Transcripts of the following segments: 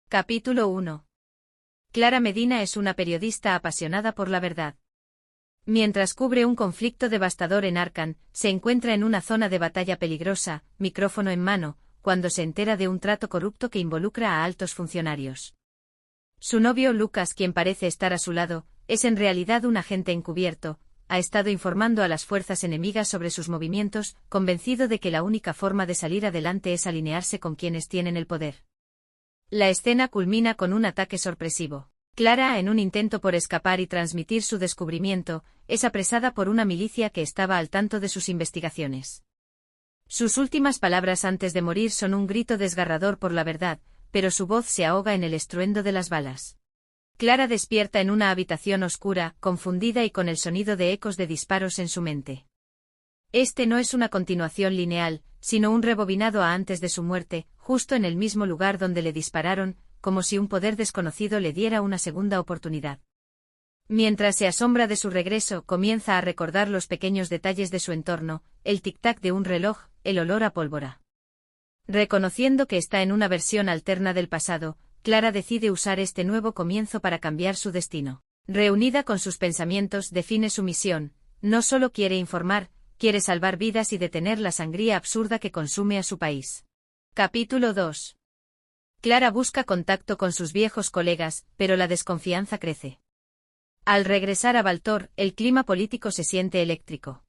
Capítulo 1. Clara Medina es una periodista apasionada por la verdad. Mientras cubre un conflicto devastador en Arkan, se encuentra en una zona de batalla peligrosa, micrófono en mano, cuando se entera de un trato corrupto que involucra a altos funcionarios. Su novio Lucas, quien parece estar a su lado, es en realidad un agente encubierto, ha estado informando a las fuerzas enemigas sobre sus movimientos, convencido de que la única forma de salir adelante es alinearse con quienes tienen el poder. La escena culmina con un ataque sorpresivo. Clara, en un intento por escapar y transmitir su descubrimiento, es apresada por una milicia que estaba al tanto de sus investigaciones. Sus últimas palabras antes de morir son un grito desgarrador por la verdad, pero su voz se ahoga en el estruendo de las balas. Clara despierta en una habitación oscura, confundida y con el sonido de ecos de disparos en su mente. Este no es una continuación lineal, sino un rebobinado a antes de su muerte, justo en el mismo lugar donde le dispararon, como si un poder desconocido le diera una segunda oportunidad. Mientras se asombra de su regreso, comienza a recordar los pequeños detalles de su entorno, el tic-tac de un reloj, el olor a pólvora. Reconociendo que está en una versión alterna del pasado, Clara decide usar este nuevo comienzo para cambiar su destino. Reunida con sus pensamientos, define su misión: no solo quiere informar, quiere salvar vidas y detener la sangría absurda que consume a su país. Capítulo 2. Clara busca contacto con sus viejos colegas, pero la desconfianza crece. Al regresar a Baltor, el clima político se siente eléctrico.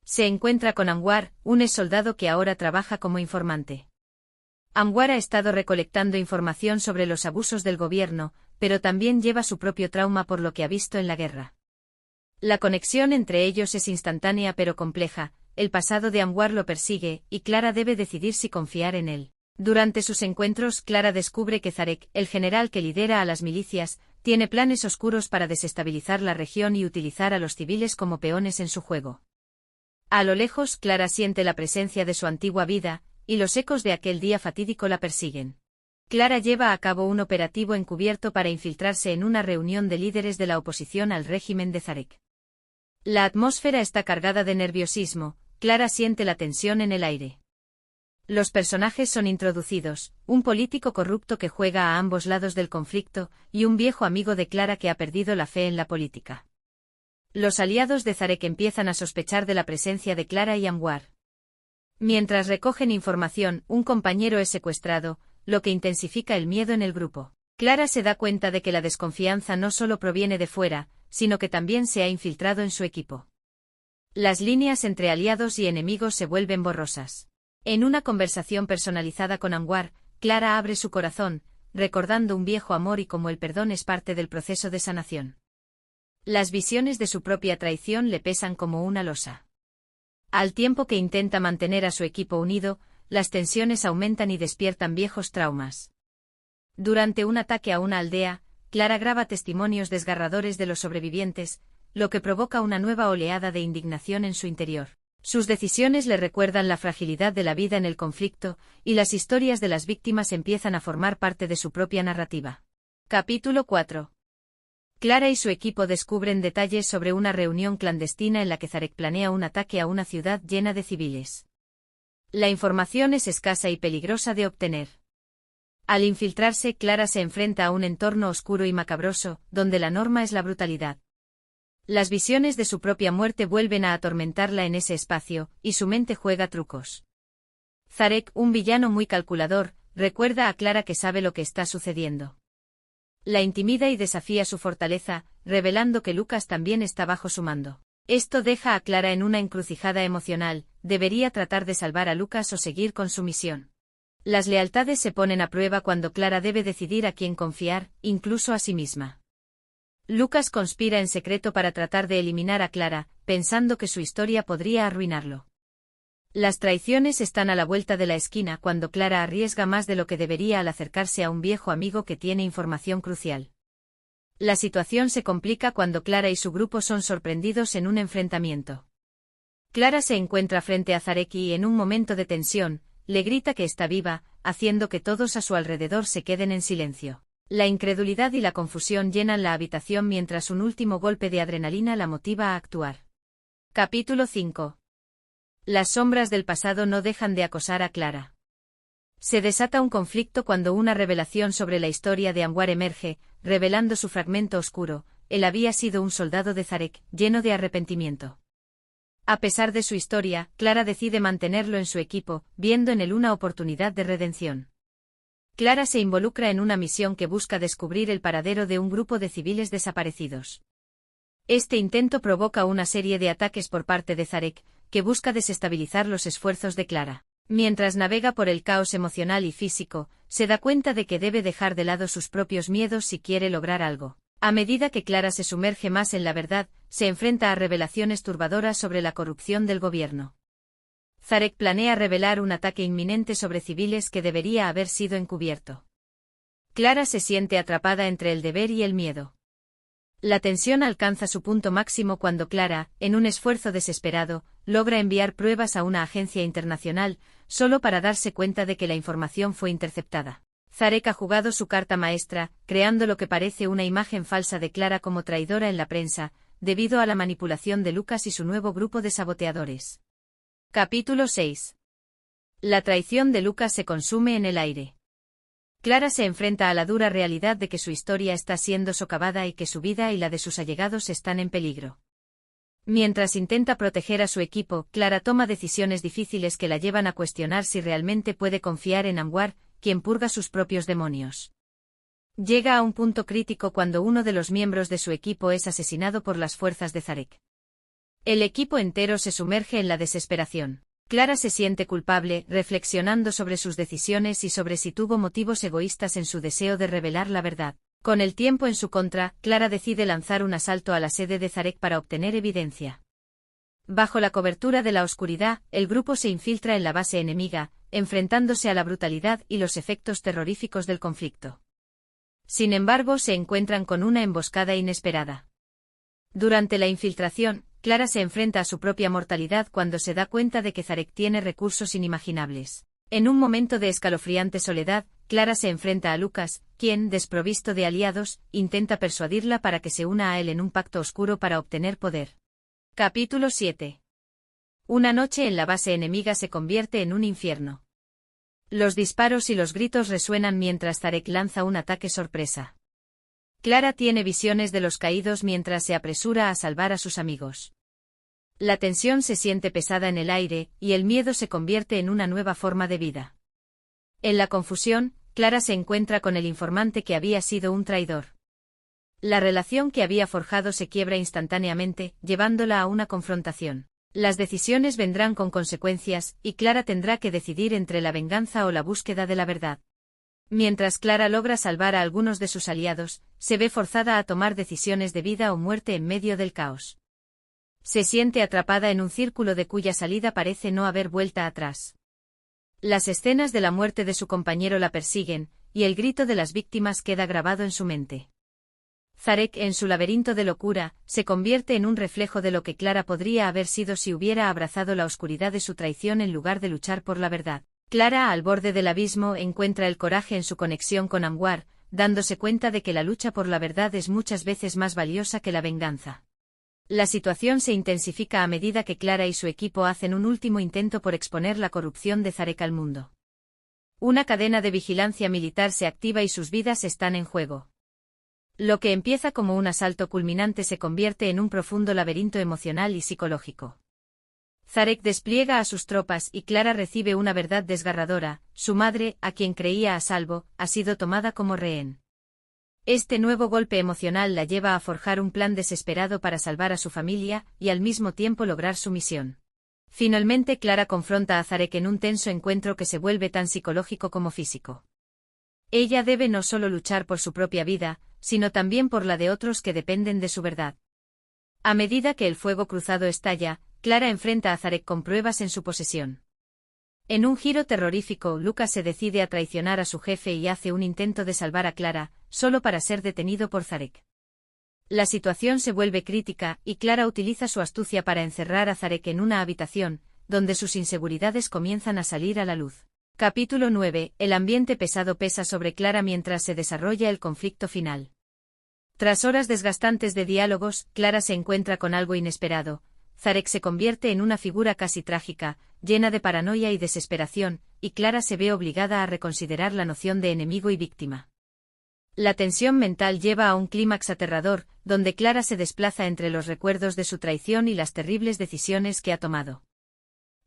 Se encuentra con Anwar, un exsoldado que ahora trabaja como informante. Anwar ha estado recolectando información sobre los abusos del gobierno, pero también lleva su propio trauma por lo que ha visto en la guerra. La conexión entre ellos es instantánea pero compleja, el pasado de Anwar lo persigue, y Clara debe decidir si confiar en él. Durante sus encuentros, Clara descubre que Zarek, el general que lidera a las milicias, tiene planes oscuros para desestabilizar la región y utilizar a los civiles como peones en su juego. A lo lejos, Clara siente la presencia de su antigua vida, y los ecos de aquel día fatídico la persiguen. Clara lleva a cabo un operativo encubierto para infiltrarse en una reunión de líderes de la oposición al régimen de Zarek. La atmósfera está cargada de nerviosismo, Clara siente la tensión en el aire. Los personajes son introducidos: un político corrupto que juega a ambos lados del conflicto, y un viejo amigo de Clara que ha perdido la fe en la política. Los aliados de Zarek empiezan a sospechar de la presencia de Clara y Anwar. Mientras recogen información, un compañero es secuestrado, lo que intensifica el miedo en el grupo. Clara se da cuenta de que la desconfianza no solo proviene de fuera, sino que también se ha infiltrado en su equipo. Las líneas entre aliados y enemigos se vuelven borrosas. En una conversación personalizada con Anwar, Clara abre su corazón, recordando un viejo amor y cómo el perdón es parte del proceso de sanación. Las visiones de su propia traición le pesan como una losa. Al tiempo que intenta mantener a su equipo unido, las tensiones aumentan y despiertan viejos traumas. Durante un ataque a una aldea, Clara graba testimonios desgarradores de los sobrevivientes, lo que provoca una nueva oleada de indignación en su interior. Sus decisiones le recuerdan la fragilidad de la vida en el conflicto, y las historias de las víctimas empiezan a formar parte de su propia narrativa. Capítulo 4. Clara y su equipo descubren detalles sobre una reunión clandestina en la que Zarek planea un ataque a una ciudad llena de civiles. La información es escasa y peligrosa de obtener. Al infiltrarse, Clara se enfrenta a un entorno oscuro y macabroso, donde la norma es la brutalidad. Las visiones de su propia muerte vuelven a atormentarla en ese espacio, y su mente juega trucos. Zarek, un villano muy calculador, recuerda a Clara que sabe lo que está sucediendo. La intimida y desafía su fortaleza, revelando que Lucas también está bajo su mando. Esto deja a Clara en una encrucijada emocional: ¿debería tratar de salvar a Lucas o seguir con su misión? Las lealtades se ponen a prueba cuando Clara debe decidir a quién confiar, incluso a sí misma. Lucas conspira en secreto para tratar de eliminar a Clara, pensando que su historia podría arruinarlo. Las traiciones están a la vuelta de la esquina cuando Clara arriesga más de lo que debería al acercarse a un viejo amigo que tiene información crucial. La situación se complica cuando Clara y su grupo son sorprendidos en un enfrentamiento. Clara se encuentra frente a Zarek y, en un momento de tensión, le grita que está viva, haciendo que todos a su alrededor se queden en silencio. La incredulidad y la confusión llenan la habitación mientras un último golpe de adrenalina la motiva a actuar. Capítulo 5. Las sombras del pasado no dejan de acosar a Clara. Se desata un conflicto cuando una revelación sobre la historia de Anwar emerge, revelando su fragmento oscuro. Él había sido un soldado de Zarek, lleno de arrepentimiento. A pesar de su historia, Clara decide mantenerlo en su equipo, viendo en él una oportunidad de redención. Clara se involucra en una misión que busca descubrir el paradero de un grupo de civiles desaparecidos. Este intento provoca una serie de ataques por parte de Zarek, que busca desestabilizar los esfuerzos de Clara. Mientras navega por el caos emocional y físico, se da cuenta de que debe dejar de lado sus propios miedos si quiere lograr algo. A medida que Clara se sumerge más en la verdad, se enfrenta a revelaciones turbadoras sobre la corrupción del gobierno. Zarek planea revelar un ataque inminente sobre civiles que debería haber sido encubierto. Clara se siente atrapada entre el deber y el miedo. La tensión alcanza su punto máximo cuando Clara, en un esfuerzo desesperado, logra enviar pruebas a una agencia internacional, solo para darse cuenta de que la información fue interceptada. Zarek ha jugado su carta maestra, creando lo que parece una imagen falsa de Clara como traidora en la prensa, debido a la manipulación de Lucas y su nuevo grupo de saboteadores. Capítulo 6. La traición de Lucas se consume en el aire. Clara se enfrenta a la dura realidad de que su historia está siendo socavada y que su vida y la de sus allegados están en peligro. Mientras intenta proteger a su equipo, Clara toma decisiones difíciles que la llevan a cuestionar si realmente puede confiar en Anwar, quien purga sus propios demonios. Llega a un punto crítico cuando uno de los miembros de su equipo es asesinado por las fuerzas de Zarek. El equipo entero se sumerge en la desesperación. Clara se siente culpable, reflexionando sobre sus decisiones y sobre si tuvo motivos egoístas en su deseo de revelar la verdad. Con el tiempo en su contra, Clara decide lanzar un asalto a la sede de Zarek para obtener evidencia. Bajo la cobertura de la oscuridad, el grupo se infiltra en la base enemiga, enfrentándose a la brutalidad y los efectos terroríficos del conflicto. Sin embargo, se encuentran con una emboscada inesperada. Durante la infiltración, Clara se enfrenta a su propia mortalidad cuando se da cuenta de que Zarek tiene recursos inimaginables. En un momento de escalofriante soledad, Clara se enfrenta a Lucas, quien, desprovisto de aliados, intenta persuadirla para que se una a él en un pacto oscuro para obtener poder. Capítulo 7. Una noche en la base enemiga se convierte en un infierno. Los disparos y los gritos resuenan mientras Zarek lanza un ataque sorpresa. Clara tiene visiones de los caídos mientras se apresura a salvar a sus amigos. La tensión se siente pesada en el aire, y el miedo se convierte en una nueva forma de vida. En la confusión, Clara se encuentra con el informante que había sido un traidor. La relación que había forjado se quiebra instantáneamente, llevándola a una confrontación. Las decisiones vendrán con consecuencias, y Clara tendrá que decidir entre la venganza o la búsqueda de la verdad. Mientras Clara logra salvar a algunos de sus aliados, se ve forzada a tomar decisiones de vida o muerte en medio del caos. Se siente atrapada en un círculo de cuya salida parece no haber vuelta atrás. Las escenas de la muerte de su compañero la persiguen, y el grito de las víctimas queda grabado en su mente. Zarek, en su laberinto de locura, se convierte en un reflejo de lo que Clara podría haber sido si hubiera abrazado la oscuridad de su traición en lugar de luchar por la verdad. Clara, al borde del abismo, encuentra el coraje en su conexión con Anwar, dándose cuenta de que la lucha por la verdad es muchas veces más valiosa que la venganza. La situación se intensifica a medida que Clara y su equipo hacen un último intento por exponer la corrupción de Zarek al mundo. Una cadena de vigilancia militar se activa y sus vidas están en juego. Lo que empieza como un asalto culminante se convierte en un profundo laberinto emocional y psicológico. Zarek despliega a sus tropas y Clara recibe una verdad desgarradora: su madre, a quien creía a salvo, ha sido tomada como rehén. Este nuevo golpe emocional la lleva a forjar un plan desesperado para salvar a su familia y al mismo tiempo lograr su misión. Finalmente Clara confronta a Zarek en un tenso encuentro que se vuelve tan psicológico como físico. Ella debe no solo luchar por su propia vida, sino también por la de otros que dependen de su verdad. A medida que el fuego cruzado estalla, Clara enfrenta a Zarek con pruebas en su posesión. En un giro terrorífico, Lucas se decide a traicionar a su jefe y hace un intento de salvar a Clara, solo para ser detenido por Zarek. La situación se vuelve crítica, y Clara utiliza su astucia para encerrar a Zarek en una habitación, donde sus inseguridades comienzan a salir a la luz. Capítulo 9. El ambiente pesado pesa sobre Clara mientras se desarrolla el conflicto final. Tras horas desgastantes de diálogos, Clara se encuentra con algo inesperado. Zarek se convierte en una figura casi trágica, llena de paranoia y desesperación, y Clara se ve obligada a reconsiderar la noción de enemigo y víctima. La tensión mental lleva a un clímax aterrador, donde Clara se desplaza entre los recuerdos de su traición y las terribles decisiones que ha tomado.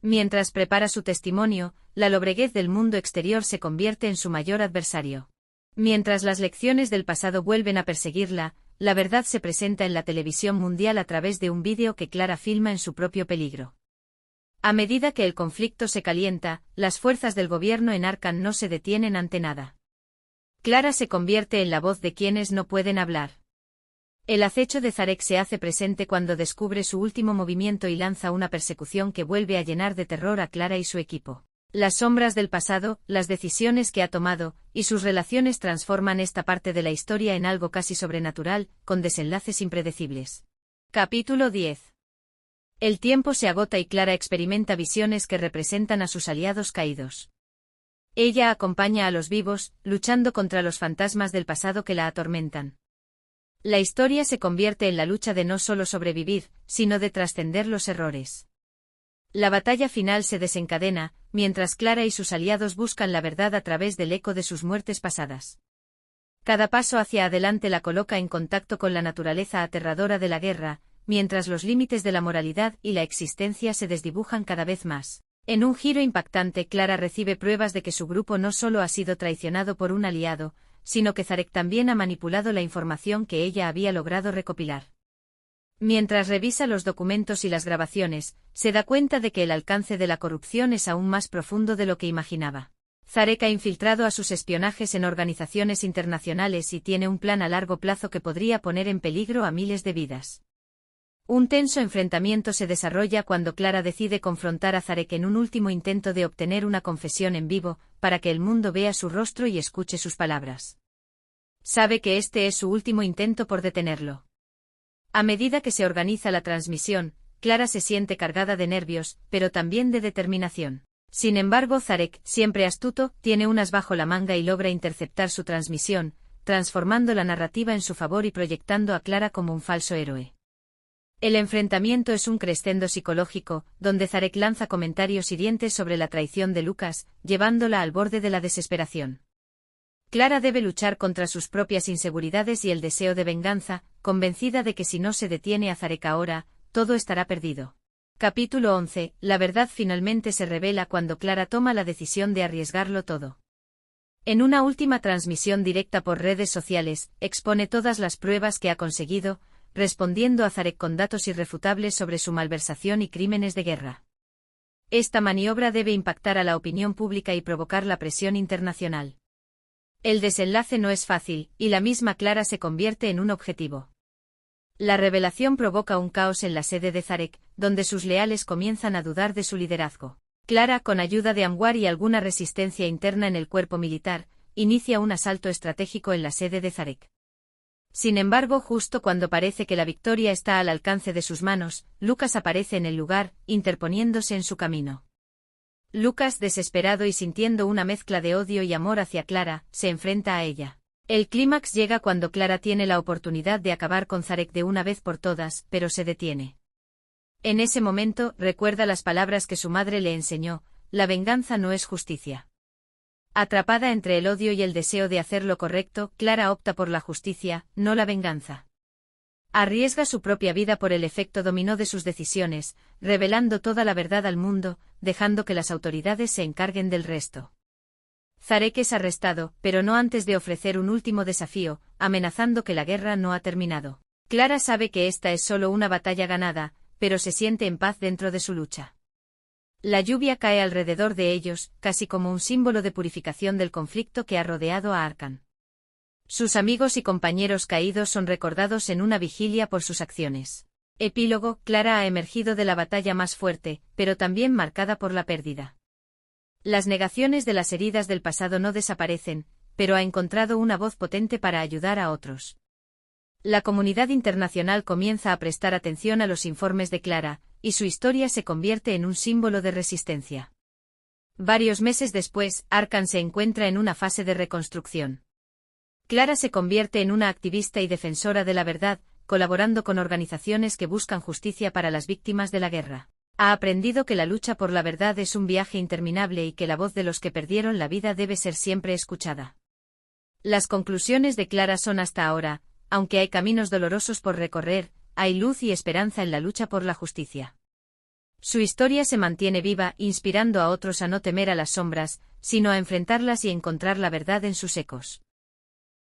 Mientras prepara su testimonio, la lobreguez del mundo exterior se convierte en su mayor adversario. Mientras las lecciones del pasado vuelven a perseguirla, la verdad se presenta en la televisión mundial a través de un vídeo que Clara filma en su propio peligro. A medida que el conflicto se calienta, las fuerzas del gobierno en Arkham no se detienen ante nada. Clara se convierte en la voz de quienes no pueden hablar. El acecho de Zarek se hace presente cuando descubre su último movimiento y lanza una persecución que vuelve a llenar de terror a Clara y su equipo. Las sombras del pasado, las decisiones que ha tomado, y sus relaciones transforman esta parte de la historia en algo casi sobrenatural, con desenlaces impredecibles. Capítulo 10. El tiempo se agota y Clara experimenta visiones que representan a sus aliados caídos. Ella acompaña a los vivos, luchando contra los fantasmas del pasado que la atormentan. La historia se convierte en la lucha de no solo sobrevivir, sino de trascender los errores. La batalla final se desencadena, mientras Clara y sus aliados buscan la verdad a través del eco de sus muertes pasadas. Cada paso hacia adelante la coloca en contacto con la naturaleza aterradora de la guerra, mientras los límites de la moralidad y la existencia se desdibujan cada vez más. En un giro impactante, Clara recibe pruebas de que su grupo no solo ha sido traicionado por un aliado, sino que Zarek también ha manipulado la información que ella había logrado recopilar. Mientras revisa los documentos y las grabaciones, se da cuenta de que el alcance de la corrupción es aún más profundo de lo que imaginaba. Zarek ha infiltrado a sus espionajes en organizaciones internacionales y tiene un plan a largo plazo que podría poner en peligro a miles de vidas. Un tenso enfrentamiento se desarrolla cuando Clara decide confrontar a Zarek en un último intento de obtener una confesión en vivo, para que el mundo vea su rostro y escuche sus palabras. Sabe que este es su último intento por detenerlo. A medida que se organiza la transmisión, Clara se siente cargada de nervios, pero también de determinación. Sin embargo, Zarek, siempre astuto, tiene un as bajo la manga y logra interceptar su transmisión, transformando la narrativa en su favor y proyectando a Clara como un falso héroe. El enfrentamiento es un crescendo psicológico, donde Zarek lanza comentarios hirientes sobre la traición de Lucas, llevándola al borde de la desesperación. Clara debe luchar contra sus propias inseguridades y el deseo de venganza, convencida de que si no se detiene a Zarek ahora, todo estará perdido. Capítulo 11. La verdad finalmente se revela cuando Clara toma la decisión de arriesgarlo todo. En una última transmisión directa por redes sociales, expone todas las pruebas que ha conseguido, respondiendo a Zarek con datos irrefutables sobre su malversación y crímenes de guerra. Esta maniobra debe impactar a la opinión pública y provocar la presión internacional. El desenlace no es fácil, y la misma Clara se convierte en un objetivo. La revelación provoca un caos en la sede de Zarek, donde sus leales comienzan a dudar de su liderazgo. Clara, con ayuda de Anwar y alguna resistencia interna en el cuerpo militar, inicia un asalto estratégico en la sede de Zarek. Sin embargo, justo cuando parece que la victoria está al alcance de sus manos, Lucas aparece en el lugar, interponiéndose en su camino. Lucas, desesperado y sintiendo una mezcla de odio y amor hacia Clara, se enfrenta a ella. El clímax llega cuando Clara tiene la oportunidad de acabar con Zarek de una vez por todas, pero se detiene. En ese momento, recuerda las palabras que su madre le enseñó: la venganza no es justicia. Atrapada entre el odio y el deseo de hacer lo correcto, Clara opta por la justicia, no la venganza. Arriesga su propia vida por el efecto dominó de sus decisiones, revelando toda la verdad al mundo, dejando que las autoridades se encarguen del resto. Zarek es arrestado, pero no antes de ofrecer un último desafío, amenazando que la guerra no ha terminado. Clara sabe que esta es solo una batalla ganada, pero se siente en paz dentro de su lucha. La lluvia cae alrededor de ellos, casi como un símbolo de purificación del conflicto que ha rodeado a Arkham. Sus amigos y compañeros caídos son recordados en una vigilia por sus acciones. Epílogo. Clara ha emergido de la batalla más fuerte, pero también marcada por la pérdida. Las negaciones de las heridas del pasado no desaparecen, pero ha encontrado una voz potente para ayudar a otros. La comunidad internacional comienza a prestar atención a los informes de Clara, y su historia se convierte en un símbolo de resistencia. Varios meses después, Arkham se encuentra en una fase de reconstrucción. Clara se convierte en una activista y defensora de la verdad, colaborando con organizaciones que buscan justicia para las víctimas de la guerra. Ha aprendido que la lucha por la verdad es un viaje interminable y que la voz de los que perdieron la vida debe ser siempre escuchada. Las conclusiones de Clara son hasta ahora, aunque hay caminos dolorosos por recorrer, hay luz y esperanza en la lucha por la justicia. Su historia se mantiene viva, inspirando a otros a no temer a las sombras, sino a enfrentarlas y encontrar la verdad en sus ecos.